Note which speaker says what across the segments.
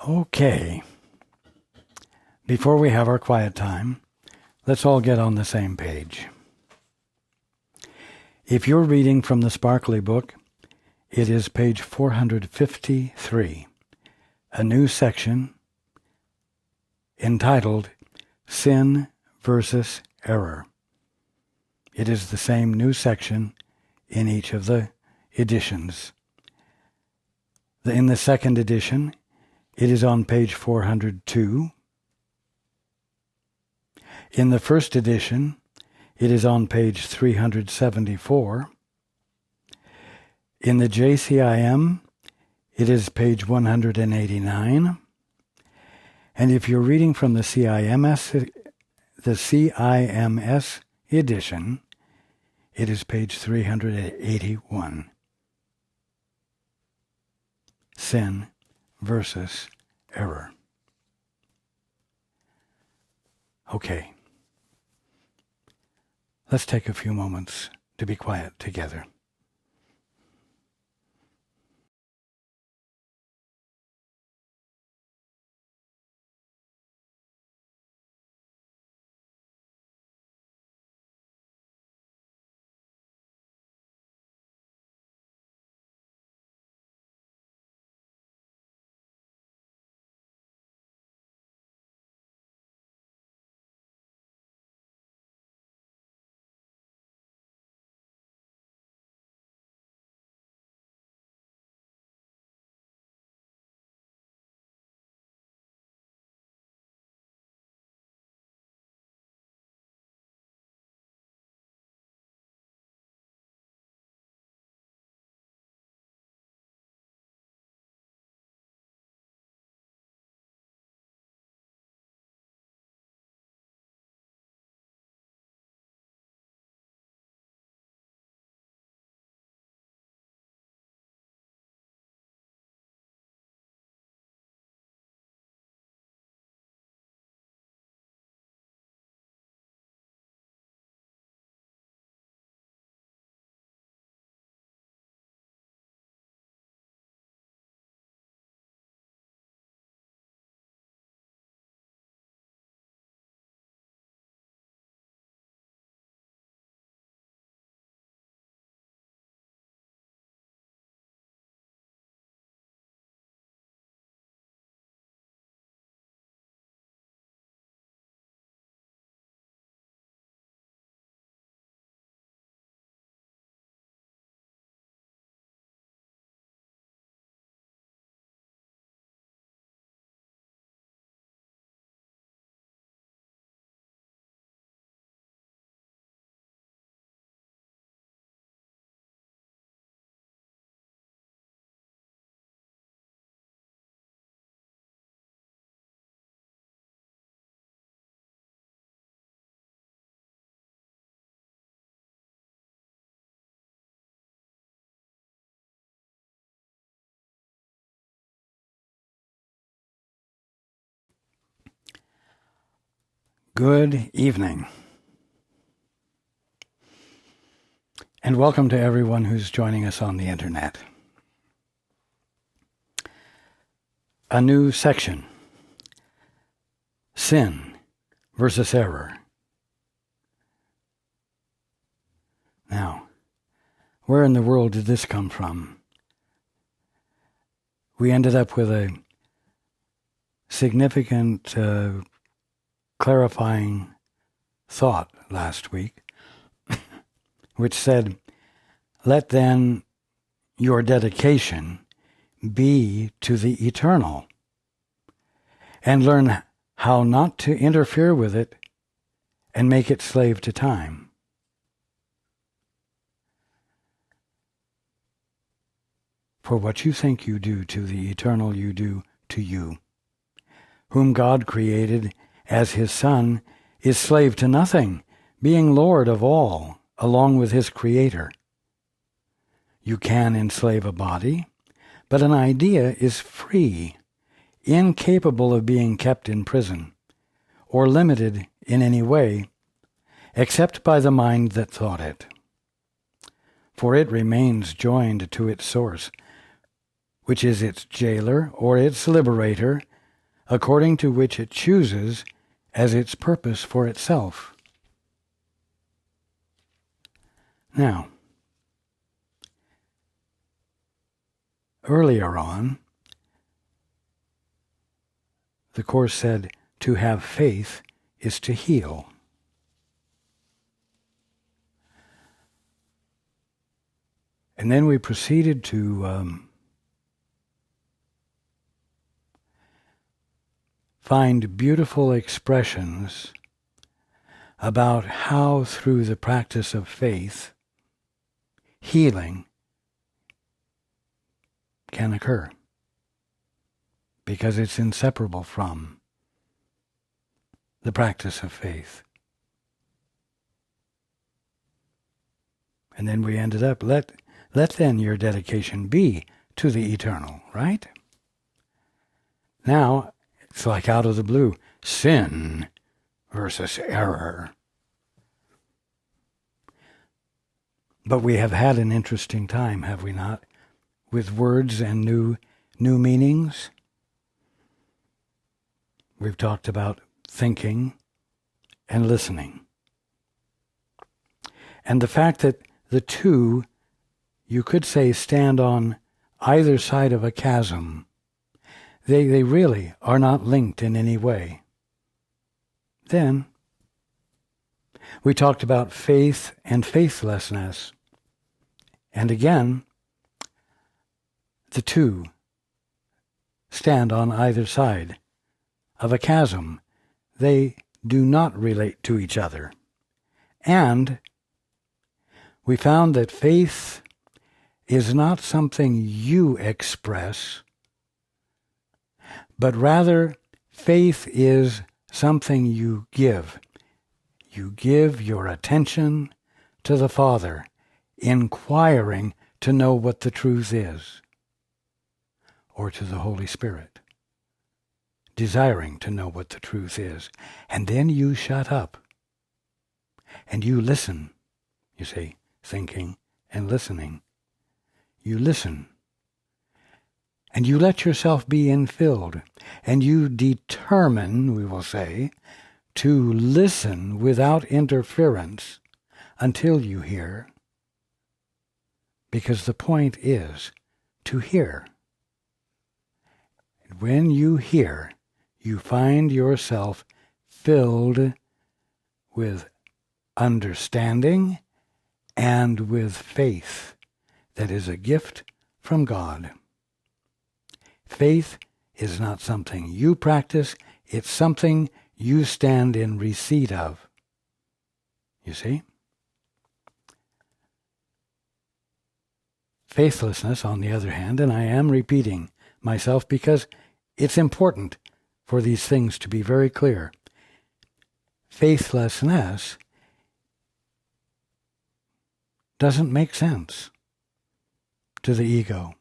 Speaker 1: Okay. Before we have our quiet time, let's all get on the same page. If you're reading from the Sparkly Book, it is page 453, a new section entitled Sin versus Error. It is the same new section in each of the editions. In the second edition, it is on page 402. In the first edition, it is on page 374. In the JCIM, it is page 189. And if you're reading from the CIMS edition, it is page 381. Sin versus error. Okay. Let's take a few moments to be quiet together. Good evening, and welcome to everyone who's joining us on the internet. A new section, Sin versus Error. Now, where in the world did this come from? We ended up with a significant clarifying thought last week, which said, let then your dedication be to the eternal, and learn how not to interfere with it and make it slave to time. For what you think you do to the eternal, you do to you, whom God created as his Son, is slave to nothing, being Lord of all, along with his Creator. You can enslave a body, but an idea is free, incapable of being kept in prison, or limited in any way, except by the mind that thought it. For it remains joined to its source, which is its jailer or its liberator, according to which it chooses as its purpose for itself. Now, earlier on, the Course said to have faith is to heal. And then we proceeded to find beautiful expressions about how through the practice of faith, healing can occur, because it's inseparable from the practice of faith. And then we ended up, let then your dedication be to the eternal, right? Now, it's like out of the blue, sin versus error. But we have had an interesting time, have we not, with words and new meanings? We've talked about thinking and listening. And the fact that the two, you could say, stand on either side of a chasm. They really are not linked in any way. Then, we talked about faith and faithlessness. And again, the two stand on either side of a chasm. They do not relate to each other. And we found that faith is not something you express, but rather faith is something you give. You give your attention to the Father, inquiring to know what the truth is, or to the Holy Spirit, desiring to know what the truth is. And then you shut up, and you listen, you see, thinking and listening. You listen, and you let yourself be infilled, and you determine, we will say, to listen without interference until you hear, because the point is to hear. And when you hear, you find yourself filled with understanding and with faith that is a gift from God. Faith is not something you practice, it's something you stand in receipt of. You see? Faithlessness, on the other hand, and I am repeating myself because it's important for these things to be very clear. Faithlessness doesn't make sense to the ego,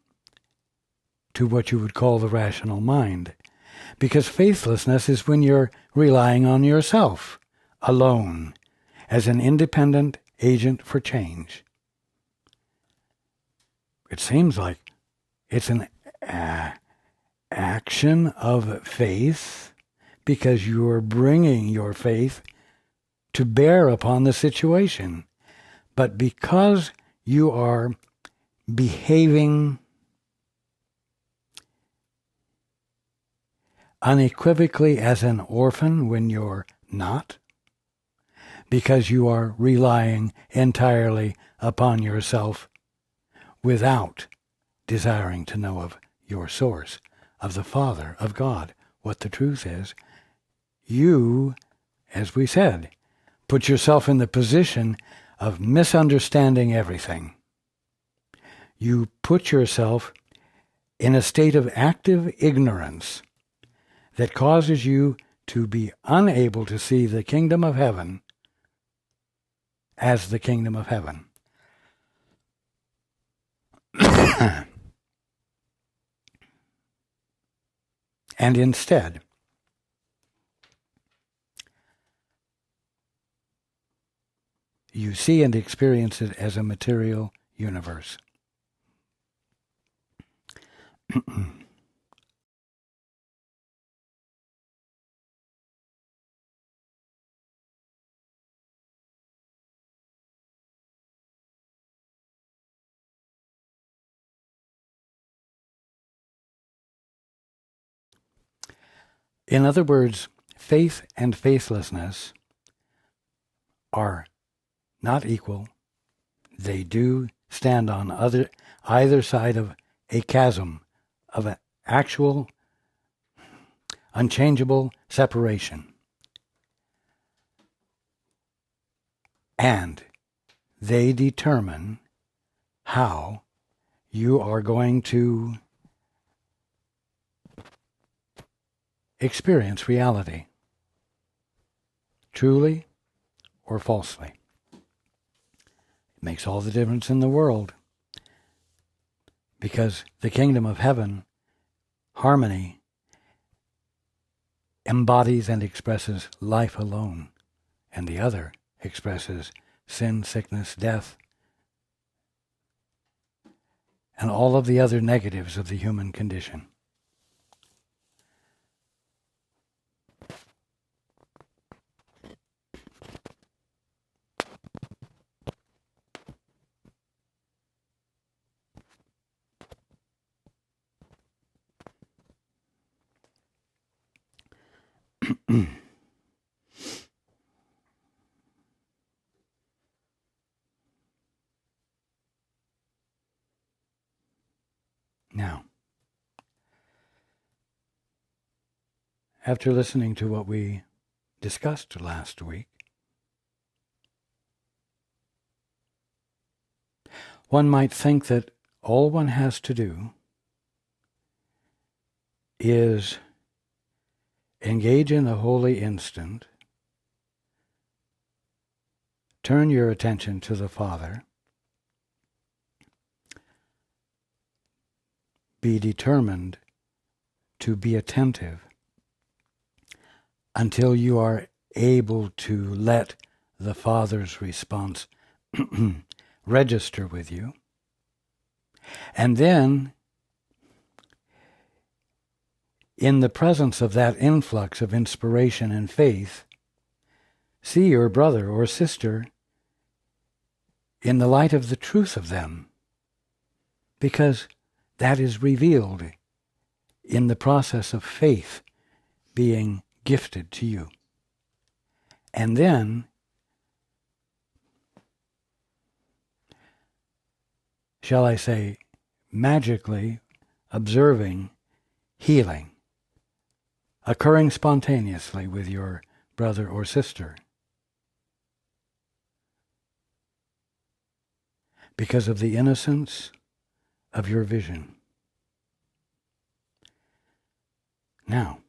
Speaker 1: to what you would call the rational mind. Because faithlessness is when you're relying on yourself alone as an independent agent for change. It seems like it's an action of faith because you're bringing your faith to bear upon the situation. But because you are behaving unequivocally as an orphan when you're not, because you are relying entirely upon yourself without desiring to know of your source, of the Father, of God, what the truth is, you, as we said, put yourself in the position of misunderstanding everything. You put yourself in a state of active ignorance that causes you to be unable to see the kingdom of heaven as the kingdom of heaven. And instead, you see and experience it as a material universe. In other words, faith and faithlessness are not equal. They do stand on either side of a chasm of an actual, unchangeable separation. And they determine how you are going to experience reality, truly or falsely. It makes all the difference in the world, because the kingdom of heaven, harmony, embodies and expresses life alone, and the other expresses sin, sickness, death, and all of the other negatives of the human condition. Now, after listening to what we discussed last week, one might think that all one has to do is engage in the holy instant, turn your attention to the Father, be determined to be attentive until you are able to let the Father's response register with you. And then, in the presence of that influx of inspiration and faith, see your brother or sister in the light of the truth of them, because that is revealed in the process of faith being gifted to you. And then, shall I say, magically observing healing occurring spontaneously with your brother or sister, because of the innocence of your vision. Now,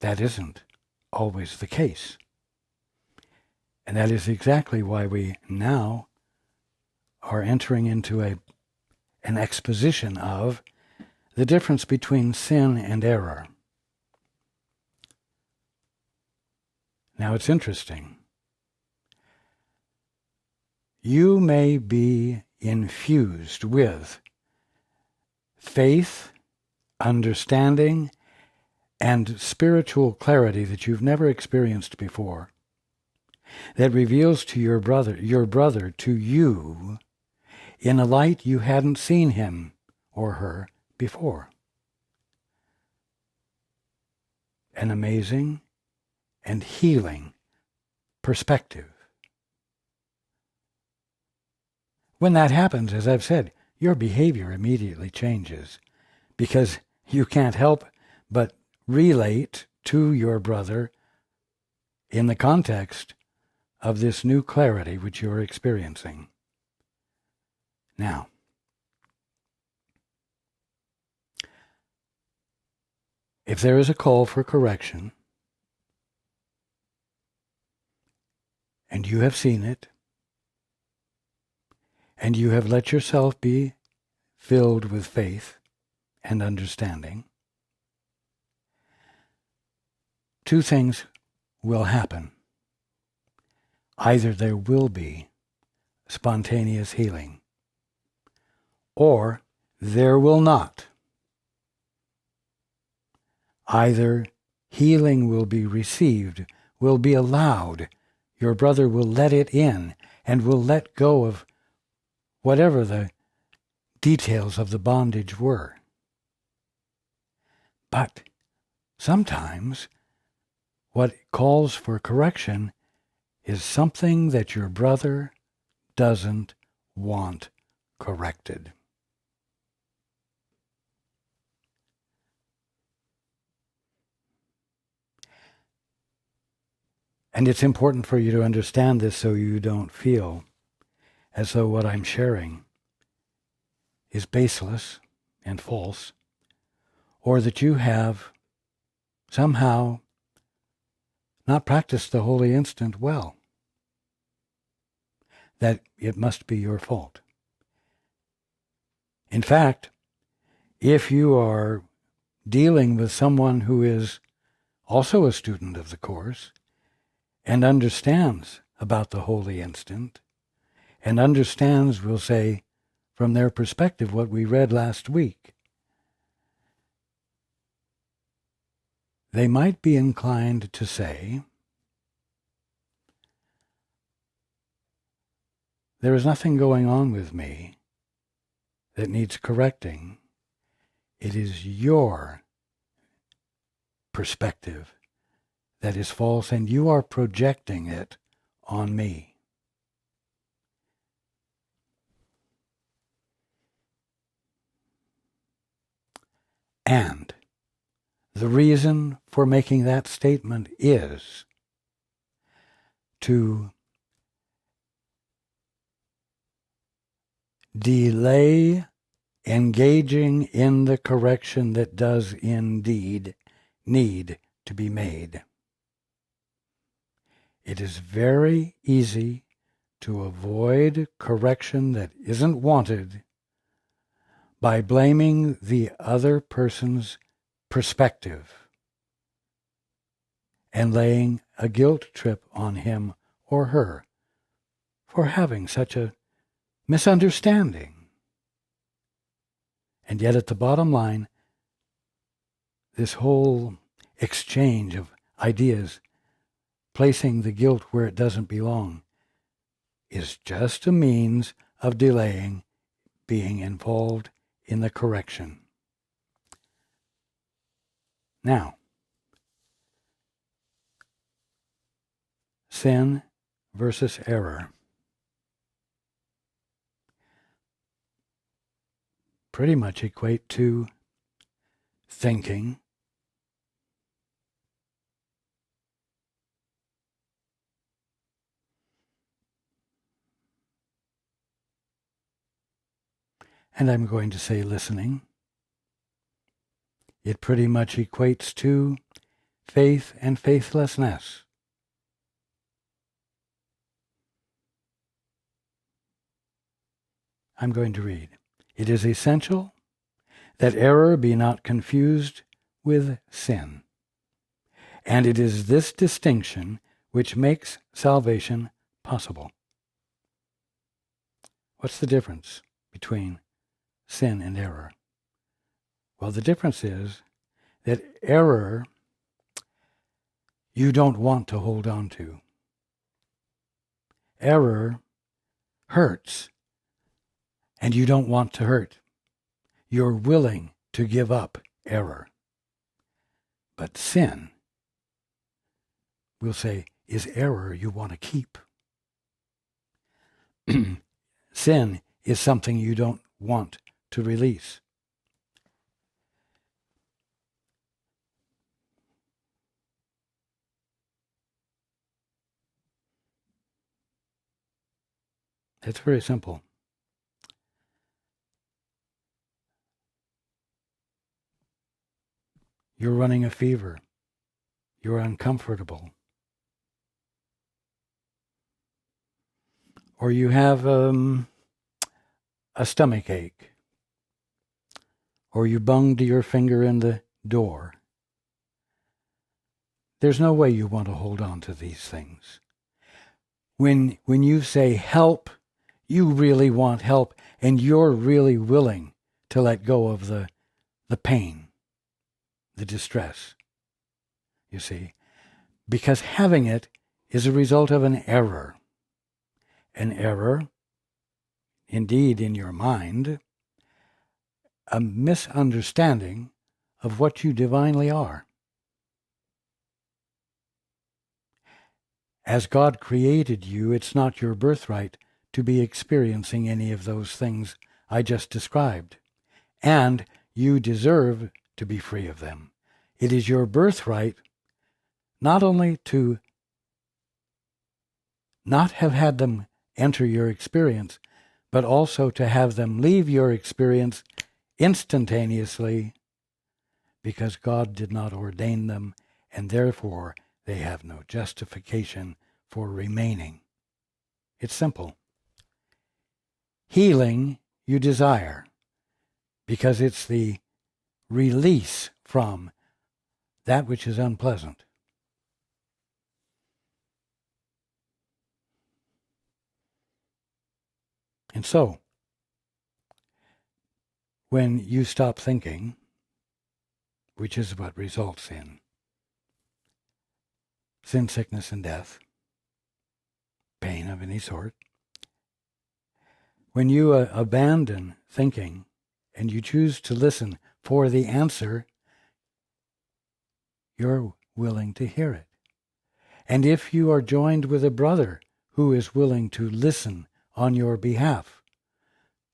Speaker 1: that isn't always the case. And that is exactly why we now are entering into an exposition of the difference between sin and error. Now it's interesting. You may be infused with faith, understanding, and spiritual clarity that you've never experienced before, that reveals to your brother to you in a light you hadn't seen him or her before. An amazing and healing perspective. When that happens, as I've said, your behavior immediately changes, because you can't help but relate to your brother in the context of this new clarity which you're experiencing. Now, if there is a call for correction, and you have seen it, and you have let yourself be filled with faith and understanding, two things will happen. Either there will be spontaneous healing, or there will not. Either healing will be received, will be allowed, your brother will let it in, and will let go of whatever the details of the bondage were. But sometimes what calls for correction is something that your brother doesn't want corrected. And it's important for you to understand this so you don't feel as though what I'm sharing is baseless and false, or that you have somehow not practiced the holy instant well, that it must be your fault. In fact, if you are dealing with someone who is also a student of the Course and understands about the holy instant, and understands, we'll say, from their perspective what we read last week, they might be inclined to say, there is nothing going on with me that needs correcting. It is your perspective that is false, and you are projecting it on me. And the reason for making that statement is to delay engaging in the correction that does indeed need to be made. It is very easy to avoid correction that isn't wanted by blaming the other person's perspective and laying a guilt trip on him or her for having such a misunderstanding. And yet at the bottom line, this whole exchange of ideas, placing the guilt where it doesn't belong, is just a means of delaying being involved in the correction. Now, sin versus error. Pretty much equate to thinking, and I'm going to say listening. It pretty much equates to faith and faithlessness. I'm going to read. It is essential that error be not confused with sin. And it is this distinction which makes salvation possible. What's the difference between sin and error? Well, the difference is that error you don't want to hold on to. Error hurts, and you don't want to hurt. You're willing to give up error. But sin, we'll say, is error you want to keep. Sin is something you don't want to release. It's very simple. You're running a fever. You're uncomfortable. Or you have a stomach ache. Or you bunged your finger in the door. There's no way you want to hold on to these things. When you say help, you really want help, and you're really willing to let go of the pain, the distress, you see, because having it is a result of an error. An error, indeed, in your mind, a misunderstanding of what you divinely are. As God created you, it's not your birthright to be experiencing any of those things I just described, and you deserve to be free of them. It is your birthright not only to not have had them enter your experience, but also to have them leave your experience instantaneously, because God did not ordain them, and therefore they have no justification for remaining. It's simple. Healing you desire, because it's the release from that which is unpleasant. And so, when you stop thinking, which is what results in sin, sickness, and death, pain of any sort, when you abandon thinking and you choose to listen for the answer, you're willing to hear it. And if you are joined with a brother who is willing to listen on your behalf,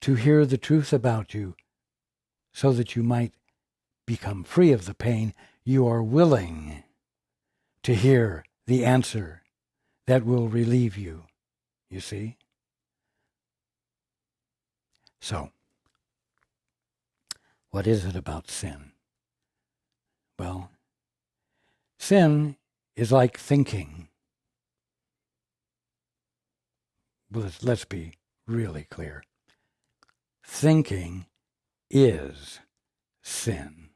Speaker 1: to hear the truth about you so that you might become free of the pain, you are willing to hear the answer that will relieve you, you see? So, what is it about sin? Well, sin is like thinking. Well, let's be really clear. Thinking is sin.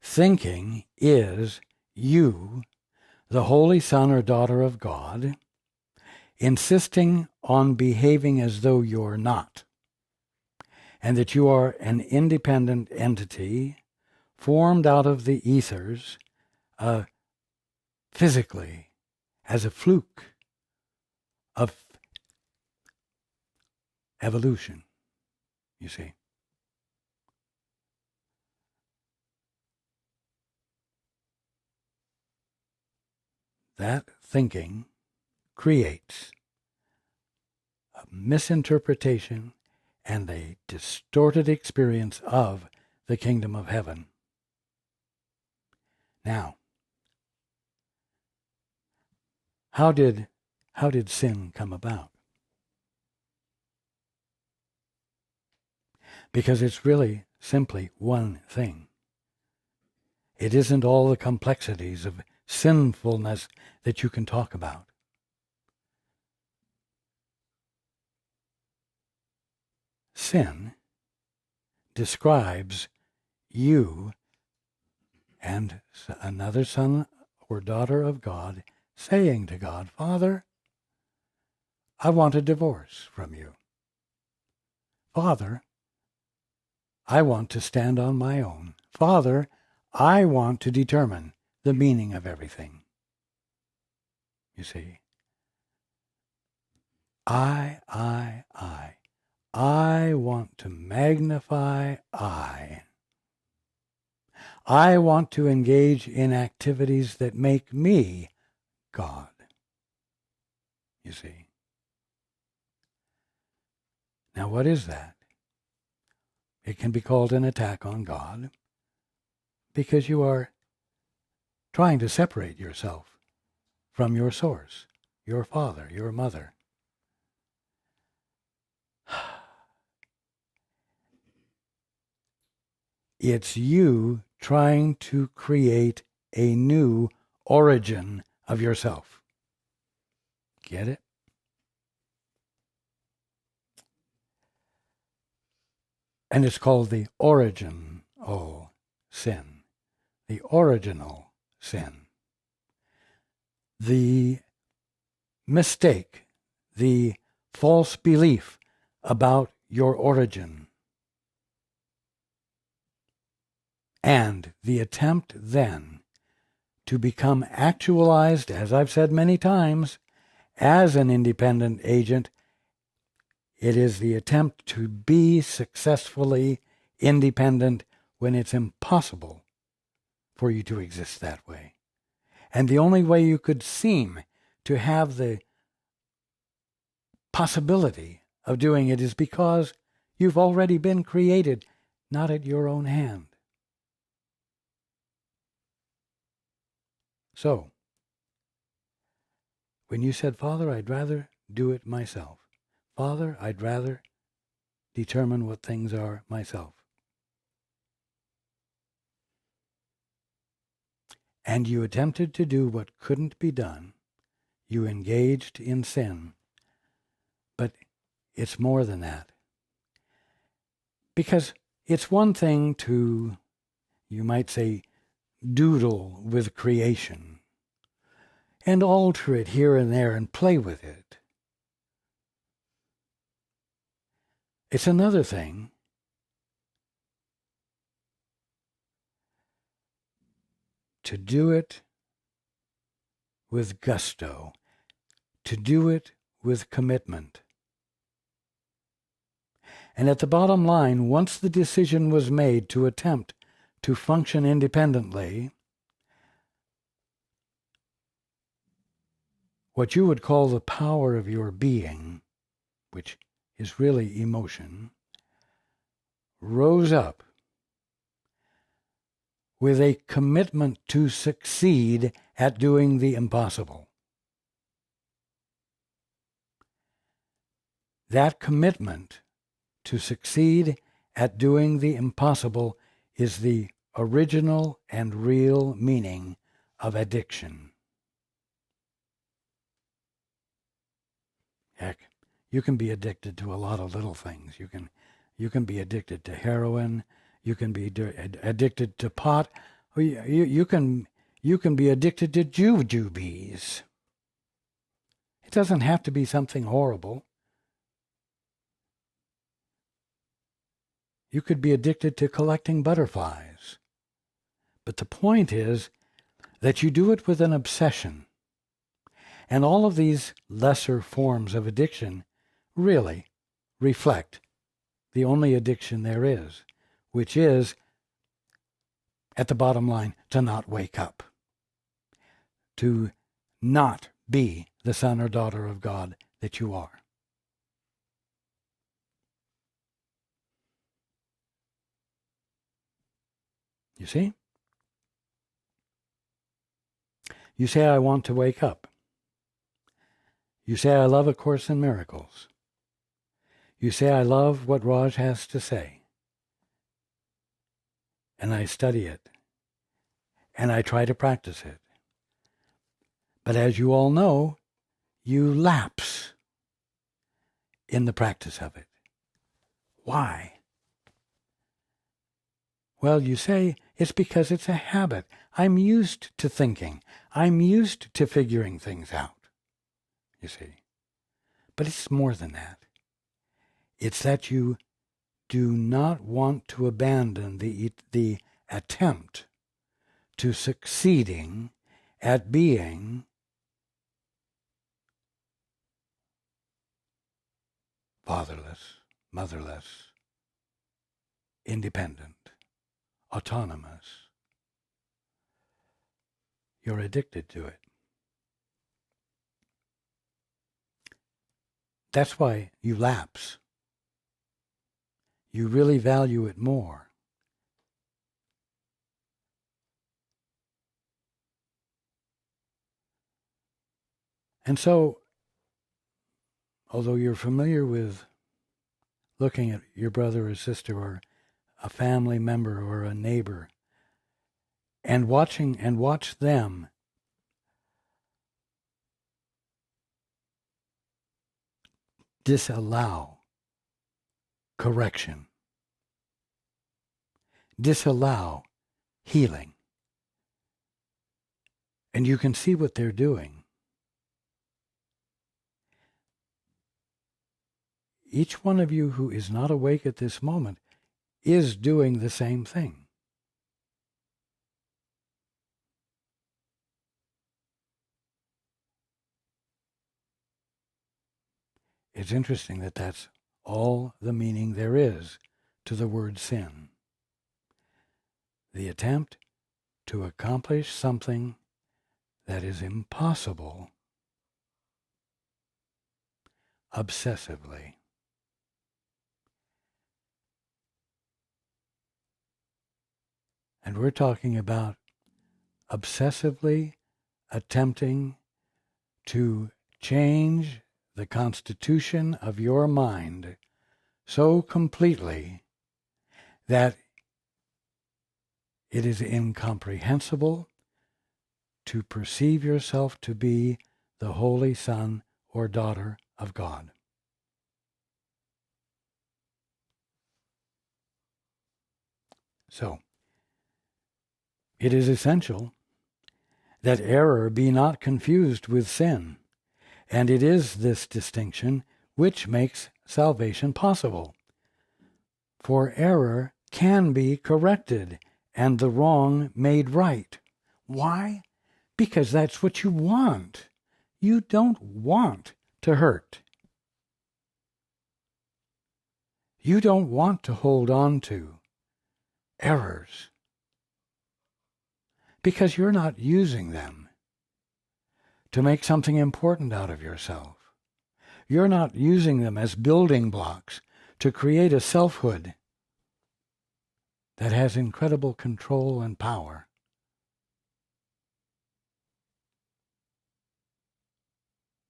Speaker 1: Thinking is you, the holy son or daughter of God, insisting on behaving as though you're not, and that you are an independent entity formed out of the ethers physically as a fluke of evolution, you see. That thinking creates a misinterpretation and a distorted experience of the kingdom of heaven. Now, how did sin come about? Because it's really simply one thing. It isn't all the complexities of sinfulness that you can talk about. Sin describes you and another son or daughter of God saying to God, Father, I want a divorce from you. Father, I want to stand on my own. Father, I want to determine the meaning of everything. You see, I want to magnify I. I want to engage in activities that make me God. You see. Now what is that? It can be called an attack on God because you are trying to separate yourself from your source, your father, your mother. It's you trying to create a new origin of yourself. Get it? And it's called the original sin. The original sin. The mistake, the false belief about your origin, and the attempt then to become actualized, as I've said many times, as an independent agent. It is the attempt to be successfully independent when it's impossible for you to exist that way. And the only way you could seem to have the possibility of doing it is because you've already been created, not at your own hand. So, when you said, Father, I'd rather do it myself. Father, I'd rather determine what things are myself. And you attempted to do what couldn't be done. You engaged in sin. But it's more than that. Because it's one thing to, you might say, doodle with creation and alter it here and there and play with it. It's another thing to do it with gusto, to do it with commitment. And at the bottom line, once the decision was made to attempt to function independently, what you would call the power of your being, which is really emotion, rose up with a commitment to succeed at doing the impossible. That commitment to succeed at doing the impossible is the original and real meaning of addiction. Heck, you can be addicted to a lot of little things. You can be addicted to heroin. You can be addicted to pot. Or you can be addicted to jujubes. It doesn't have to be something horrible. You could be addicted to collecting butterflies. But the point is that you do it with an obsession. And all of these lesser forms of addiction really reflect the only addiction there is, which is, at the bottom line, to not wake up, to not be the son or daughter of God that you are. You see? You say, I want to wake up. You say, I love A Course in Miracles. You say, I love what Raj has to say. And I study it. And I try to practice it. But as you all know, you lapse in the practice of it. Why? Well, you say, it's because it's a habit. I'm used to thinking. I'm used to figuring things out. You see. But it's more than that. It's that you do not want to abandon the attempt to succeeding at being fatherless, motherless, independent, autonomous. You're addicted to it. That's why you lapse. You really value it more. And so, although you're familiar with looking at your brother or sister or a family member or a neighbor and watch them disallow correction, disallow healing. And you can see what they're doing. Each one of you who is not awake at this moment is doing the same thing. It's interesting that that's all the meaning there is to the word sin. the attempt to accomplish something that is impossible obsessively. And we're talking about obsessively attempting to change the constitution of your mind so completely that it is incomprehensible to perceive yourself to be the holy son or daughter of God. So, it is essential that error be not confused with sin, and it is this distinction which makes salvation possible. For error can be corrected and the wrong made right. Why? Because that's what you want. You don't want to hurt. You don't want to hold on to errors because you're not using them to make something important out of yourself. You're not using them as building blocks to create a selfhood that has incredible control and power.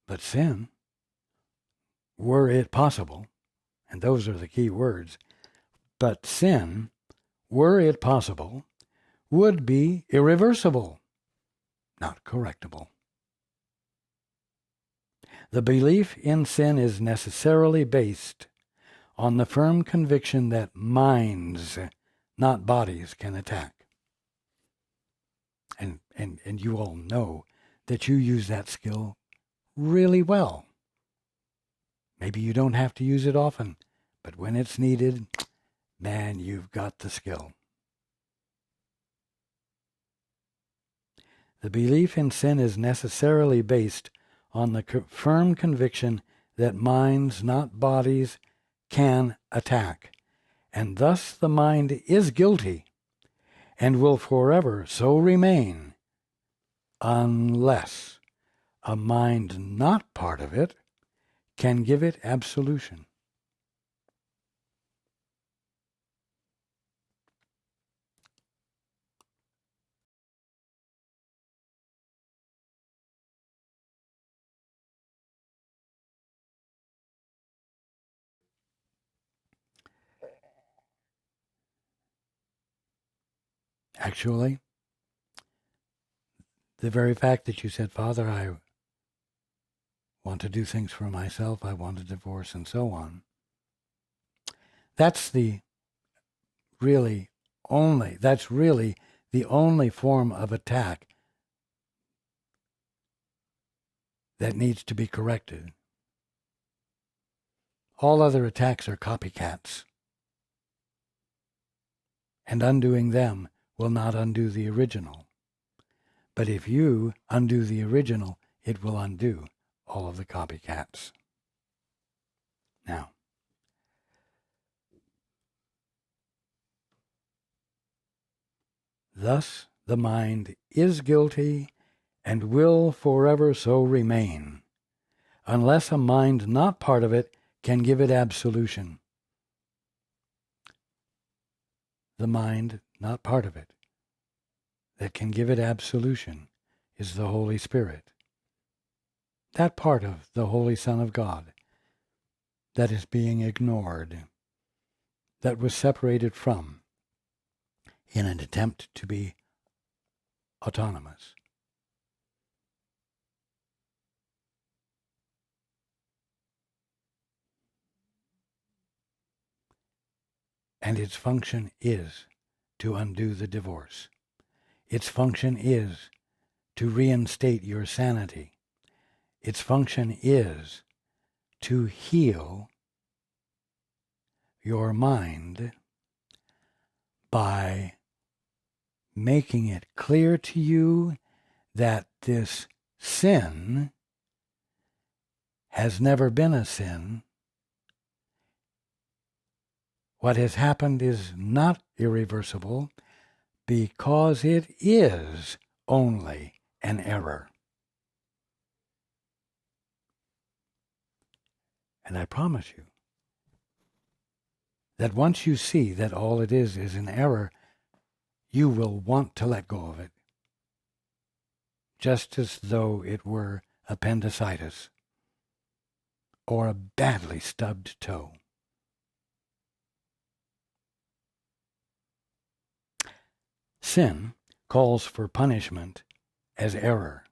Speaker 1: But sin, were it possible, and those are the key words, but sin, were it possible, would be irreversible, not correctable. The belief in sin is necessarily based on the firm conviction that minds, not bodies, can attack. And you all know that you use that skill really well. Maybe you don't have to use it often, but when it's needed, man, you've got the skill. The belief in sin is necessarily based on the firm conviction that minds, not bodies, can attack, and thus the mind is guilty and will forever so remain unless a mind not part of it can give it absolution. Actually, the very fact that you said, Father, I want to do things for myself, I want a divorce, and so on, that's really the only form of attack that needs to be corrected. All other attacks are copycats, and undoing them will not undo the original. But if you undo the original, it will undo all of the copycats. Now, thus the mind is guilty and will forever so remain, unless a mind not part of it can give it absolution. The mind not part of it that can give it absolution is the Holy Spirit. That part of the Holy Son of God that is being ignored, that was separated from in an attempt to be autonomous. And its function is to undo the divorce. Its function is to reinstate your sanity. Its function is to heal your mind by making it clear to you that this sin has never been a sin. What has happened is not irreversible because it is only an error. And I promise you that once you see that all it is an error, you will want to let go of it, just as though it were appendicitis or a badly stubbed toe. Sin calls for punishment as error,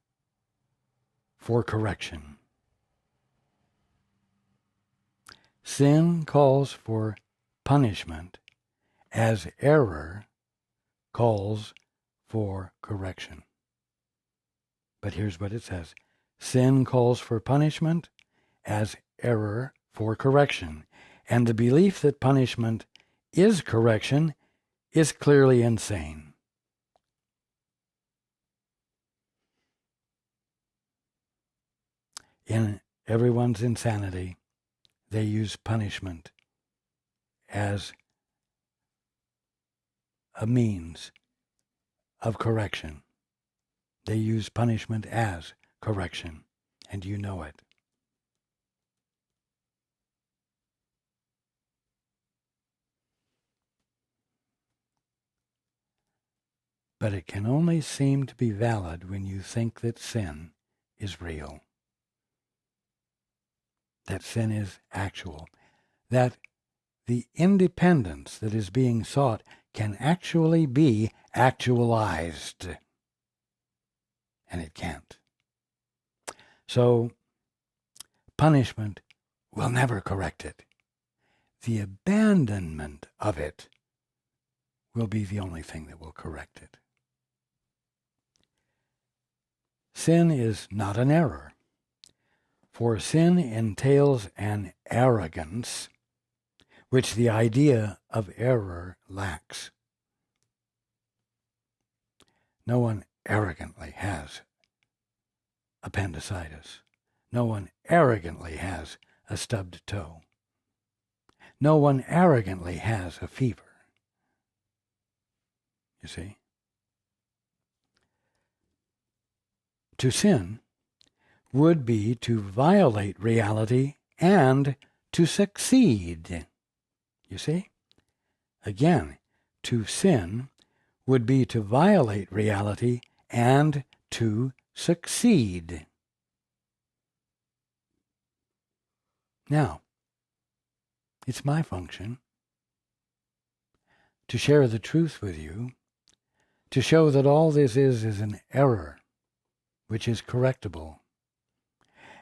Speaker 1: for correction. Sin calls for punishment as error calls for correction. But here's what it says. Sin calls for punishment as error for correction. And the belief that punishment is correction is clearly insane. In everyone's insanity, they use punishment as a means of correction. They use punishment as correction, and you know it. But it can only seem to be valid when you think that sin is real, that sin is actual, that the independence that is being sought can actually be actualized. And it can't. So, punishment will never correct it. The abandonment of it will be the only thing that will correct it. Sin is not an error, for sin entails an arrogance which the idea of error lacks. No one arrogantly has appendicitis. No one arrogantly has a stubbed toe. No one arrogantly has a fever. You see? To sin would be to violate reality and to succeed. You see? Again, to sin would be to violate reality and to succeed. Now, it's my function to share the truth with you, to show that all this is an error which is correctable,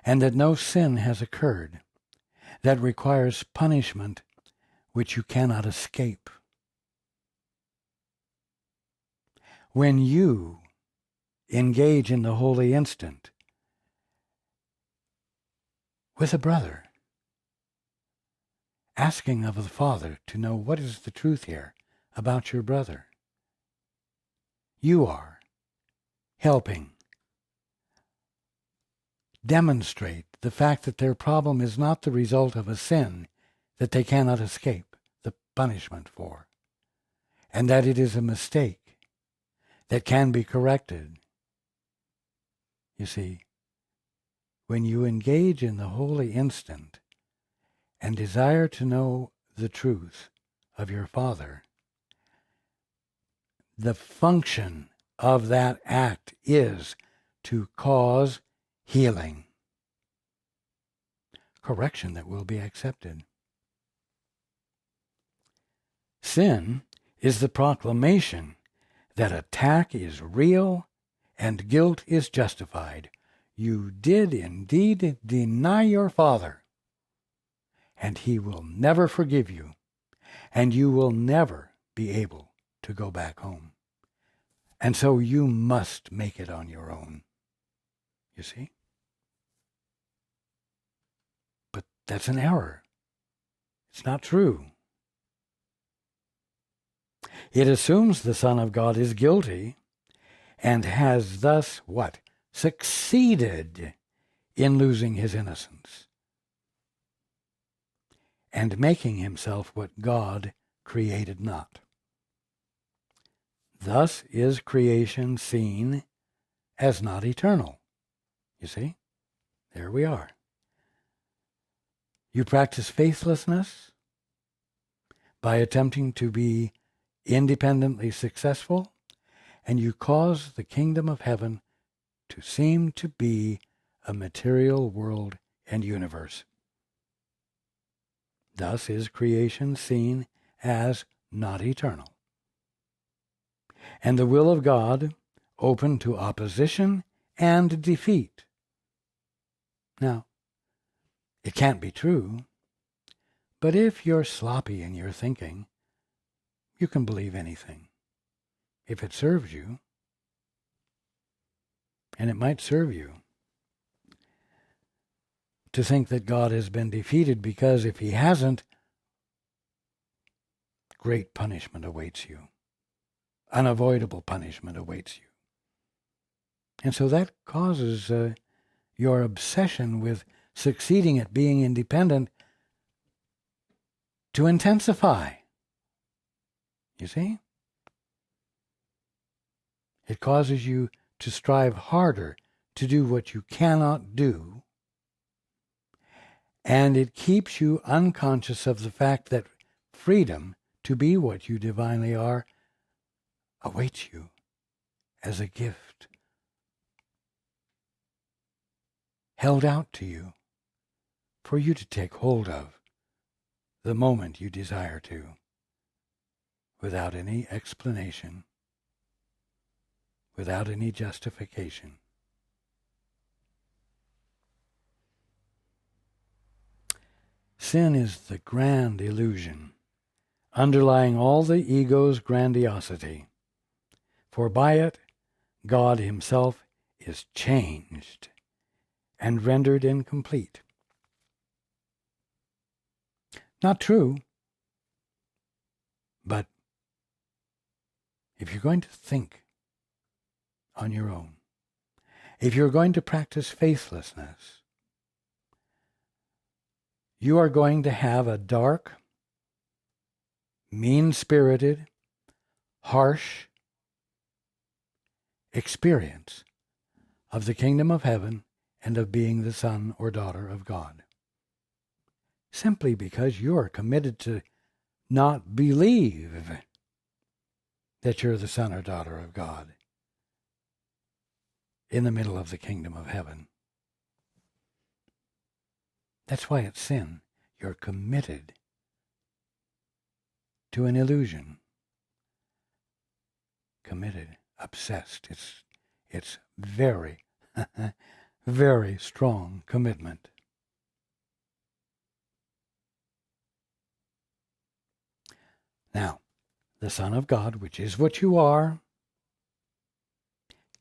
Speaker 1: and that no sin has occurred that requires punishment which you cannot escape. When you engage in the holy instant with a brother, asking of the Father to know what is the truth here about your brother, you are helping demonstrate the fact that their problem is not the result of a sin that they cannot escape the punishment for, and that it is a mistake that can be corrected. You see, when you engage in the holy instant and desire to know the truth of your Father, the function of that act is to cause healing, correction that will be accepted. Sin is the proclamation that attack is real and guilt is justified. You did indeed deny your Father, and He will never forgive you, and you will never be able to go back home. And so you must make it on your own. You see? But that's an error. It's not true. It assumes the Son of God is guilty and has thus, what? Succeeded in losing his innocence and making himself what God created not. Thus is creation seen as not eternal. You see? There we are. You practice faithlessness by attempting to be independently successful, and you cause the kingdom of heaven to seem to be a material world and universe. Thus is creation seen as not eternal, and the will of God open to opposition and defeat. Now, it can't be true, but if you're sloppy in your thinking, you can believe anything, if it serves you, and it might serve you to think that God has been defeated, because if he hasn't, great punishment awaits you. Unavoidable punishment awaits you. And so that causes your obsession with succeeding at being independent to intensify. You see? It causes you to strive harder to do what you cannot do, and it keeps you unconscious of the fact that freedom to be what you divinely are awaits you as a gift, held out to you for you to take hold of the moment you desire to, without any explanation, without any justification. Sin is the grand illusion underlying all the ego's grandiosity, for by it God himself is changed and rendered incomplete. Not true, but if you're going to think on your own, if you're going to practice faithlessness, you are going to have a dark, mean-spirited, harsh experience of the kingdom of heaven and of being the son or daughter of God, simply because you are committed to not believe that you're the son or daughter of God in the middle of the kingdom of heaven. That's why it's sin. You're committed to an illusion. Committed, obsessed. It's very, very strong commitment. Now, the Son of God, which is what you are,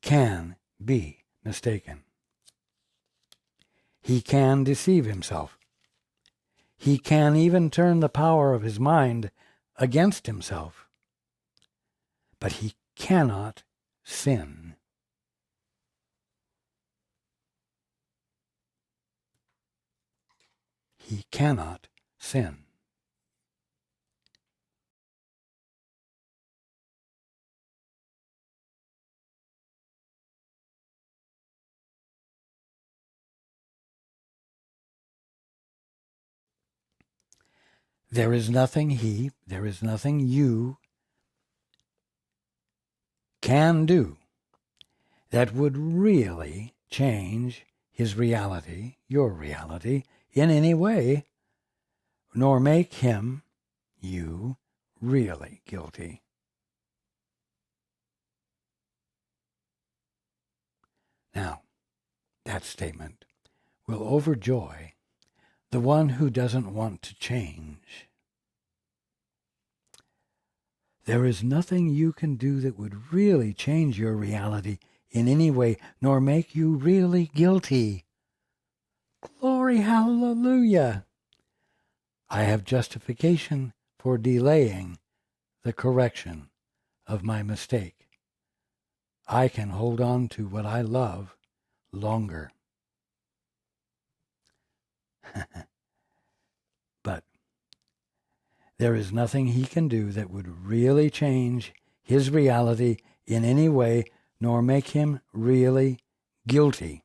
Speaker 1: can be mistaken. He can deceive himself. He can even turn the power of his mind against himself. But he cannot sin. He cannot sin. There is nothing you can do that would really change his reality, your reality, in any way, nor make him, you, really guilty. Now, that statement will overjoy the one who doesn't want to change. There is nothing you can do that would really change your reality in any way, nor make you really guilty. Glory, hallelujah! I have justification for delaying the correction of my mistake. I can hold on to what I love longer. But there is nothing he can do that would really change his reality in any way, nor make him really guilty.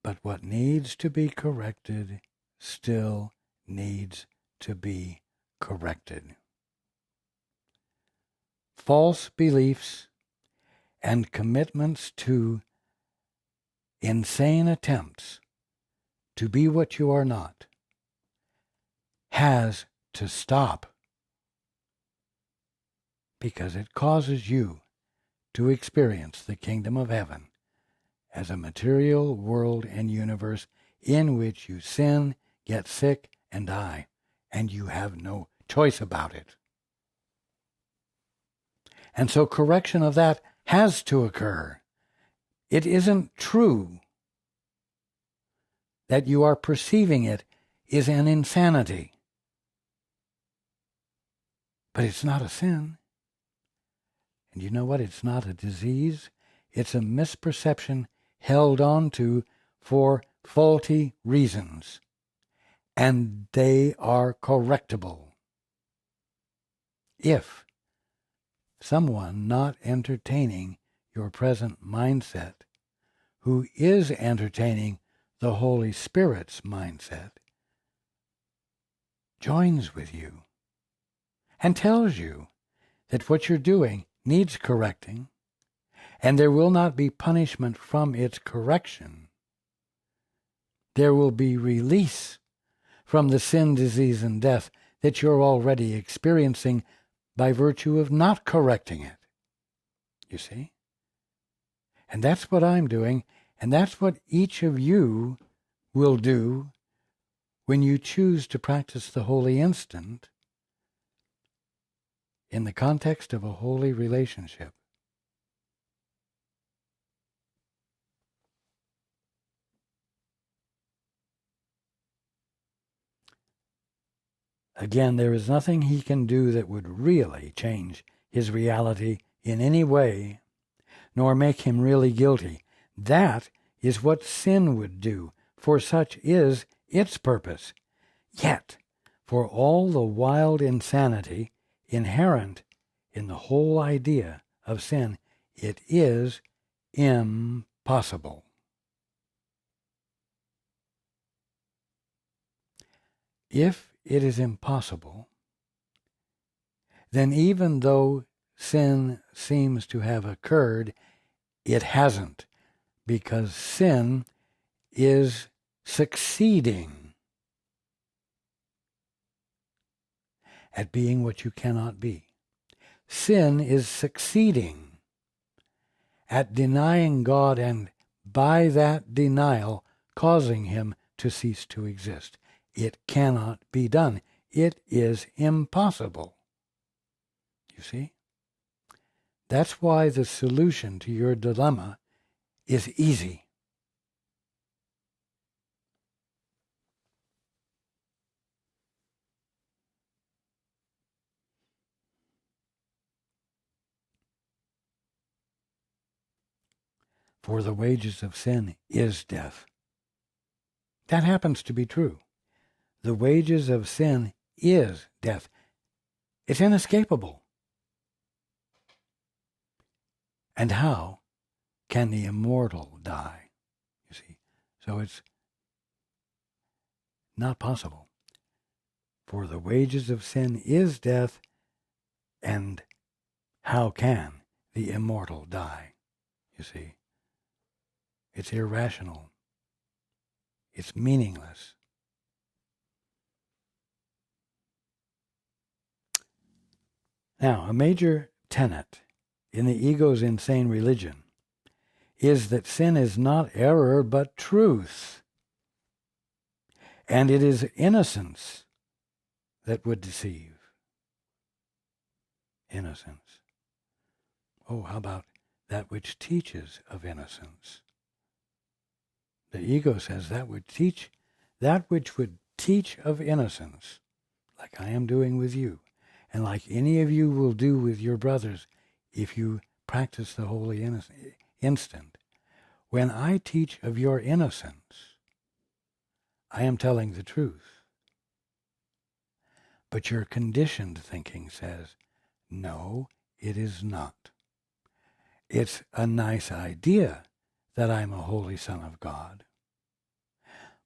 Speaker 1: But what needs to be corrected still needs to be corrected. False beliefs and commitments to insane attempts to be what you are not has to stop, because it causes you to experience the kingdom of heaven as a material world and universe in which you sin, get sick, and die, and you have no choice about it. And so correction of that has to occur. It isn't true that you are perceiving it is an insanity. But it's not a sin. And you know what? It's not a disease. It's a misperception held on to for faulty reasons. And they are correctable. If someone not entertaining your present mindset, who is entertaining the Holy Spirit's mindset, joins with you and tells you that what you're doing needs correcting, and there will not be punishment from its correction. There will be release from the sin, disease, and death that you're already experiencing by virtue of not correcting it. You see? And that's what I'm doing, and that's what each of you will do when you choose to practice the holy instant in the context of a holy relationship. Again, there is nothing he can do that would really change his reality in any way, nor make him really guilty. That is what sin would do, for such is its purpose. Yet, for all the wild insanity inherent in the whole idea of sin, it is impossible. If it is impossible, then even though sin seems to have occurred, it hasn't, because sin is succeeding at being what you cannot be. Sin is succeeding at denying God, and by that denial causing him to cease to exist. It cannot be done. It is impossible. You see? That's why the solution to your dilemma is easy. For the wages of sin is death. That happens to be true. The wages of sin is death. It's inescapable. And how can the immortal die? You see, so it's not possible. For the wages of sin is death, and how can the immortal die? You see, it's irrational. It's meaningless. Now, a major tenet in the ego's insane religion is that sin is not error but truth. And it is innocence that would deceive. Innocence. Oh, how about that which teaches of innocence? The ego says that which would teach of innocence, like I am doing with you, and like any of you will do with your brothers if you practice the holy instant, When I teach of your innocence, I am telling the truth. But your conditioned thinking says, no, it is not. It's a nice idea that I'm a holy Son of God.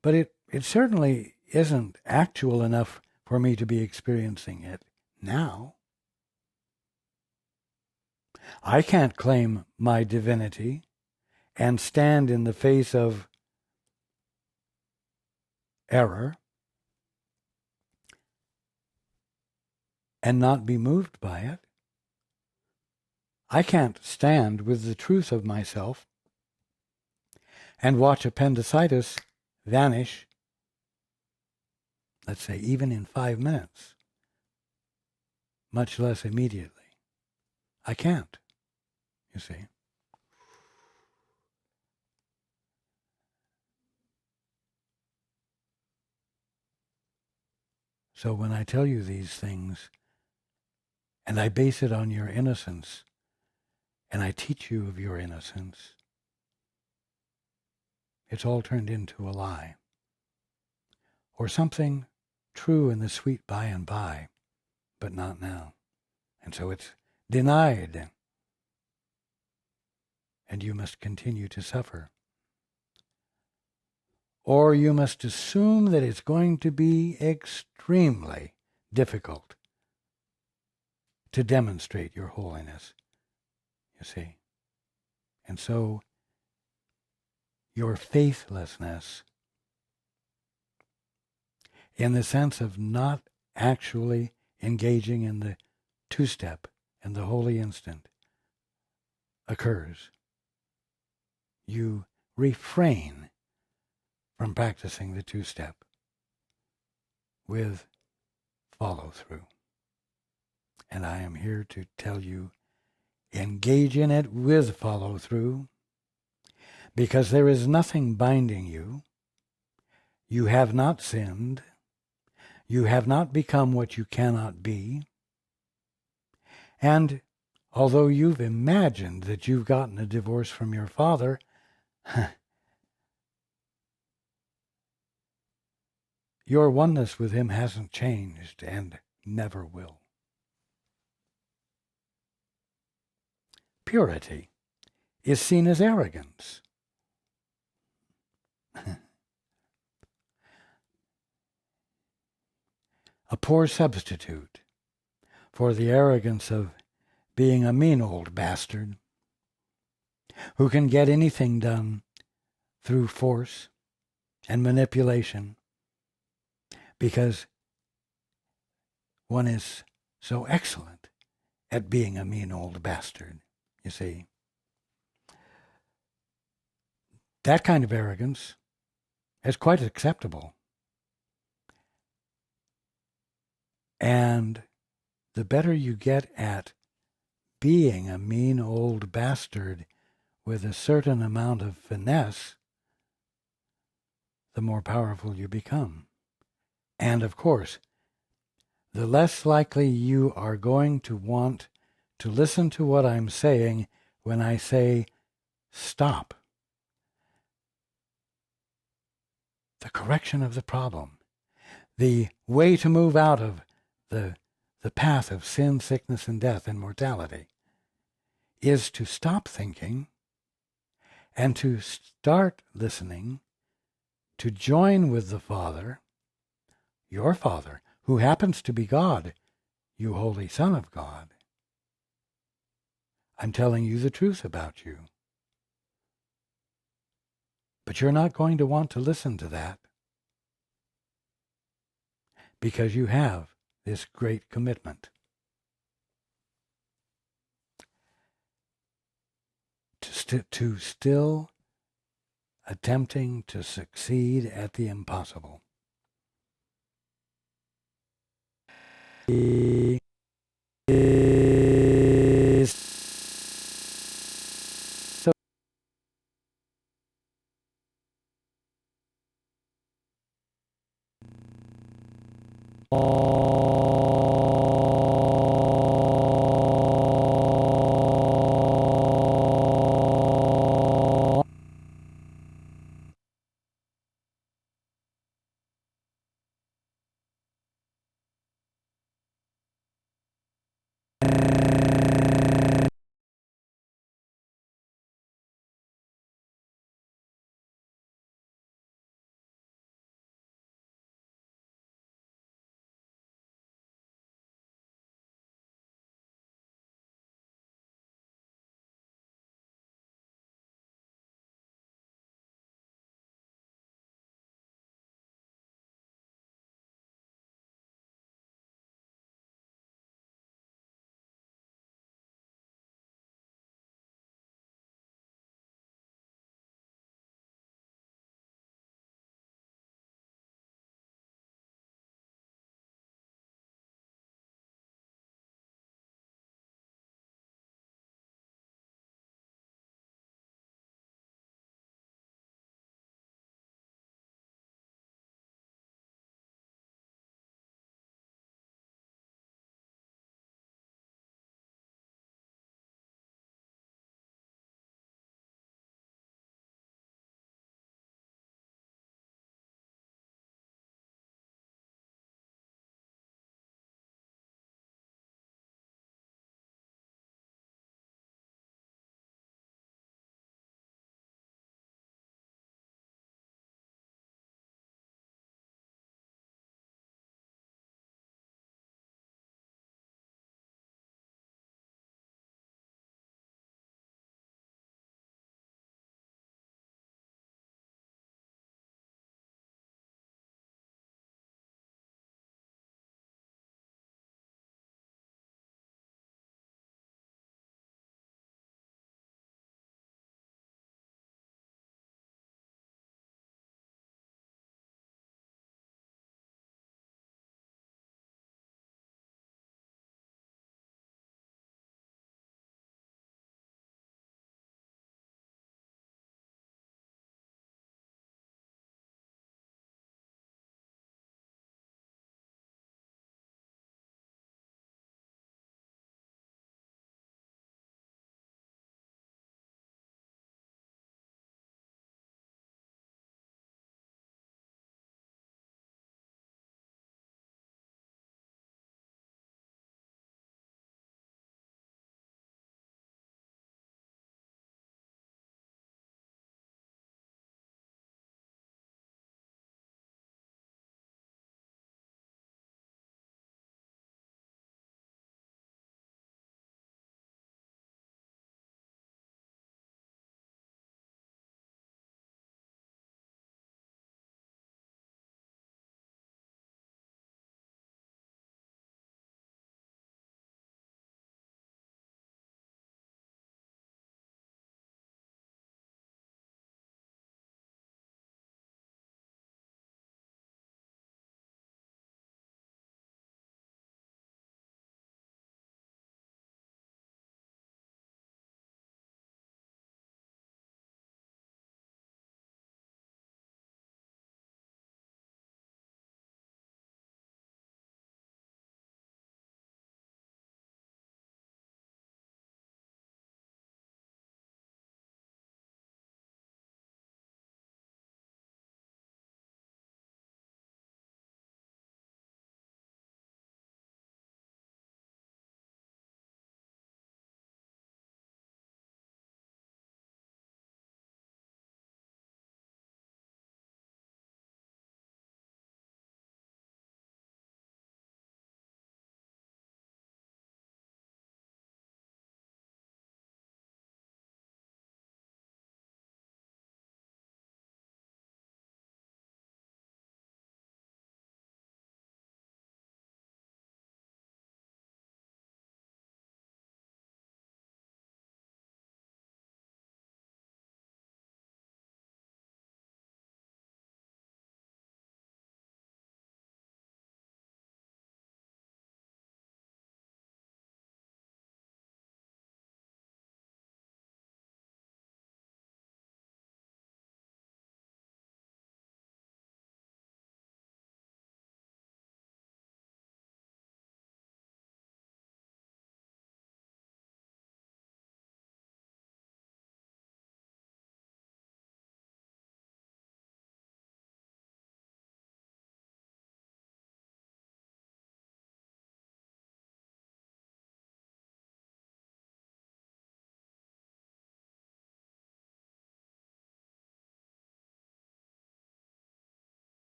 Speaker 1: But it certainly isn't actual enough for me to be experiencing it now. I can't claim my divinity and stand in the face of error and not be moved by it. I can't stand with the truth of myself and watch appendicitis vanish, let's say even in 5 minutes, much less immediately. I can't, you see. So when I tell you these things, and I base it on your innocence, and I teach you of your innocence, it's all turned into a lie, or something true in the sweet by and by, but not now. And so it's denied, and you must continue to suffer. Or you must assume that it's going to be extremely difficult to demonstrate your holiness, you see. And so your faithlessness, in the sense of not actually engaging in the two-step and the holy instant, occurs. You refrain from practicing the two-step with follow-through. And I am here to tell you, engage in it with follow-through, because there is nothing binding you. You have not sinned. You have not become what you cannot be. And although you've imagined that you've gotten a divorce from your father, your oneness with him hasn't changed and never will. Purity is seen as arrogance. A poor substitute for the arrogance of being a mean old bastard who can get anything done through force and manipulation because one is so excellent at being a mean old bastard, you see. That kind of arrogance is quite acceptable. And the better you get at being a mean old bastard with a certain amount of finesse, the more powerful you become. And of course, the less likely you are going to want to listen to what I'm saying when I say, stop. The correction of the problem, the way to move out of the path of sin, sickness, and death and mortality, is to stop thinking and to start listening, to join with the Father, your Father, who happens to be God, you holy Son of God. I'm telling you the truth about you. But you're not going to want to listen to that because you have this great commitment to still attempting to succeed at the impossible. So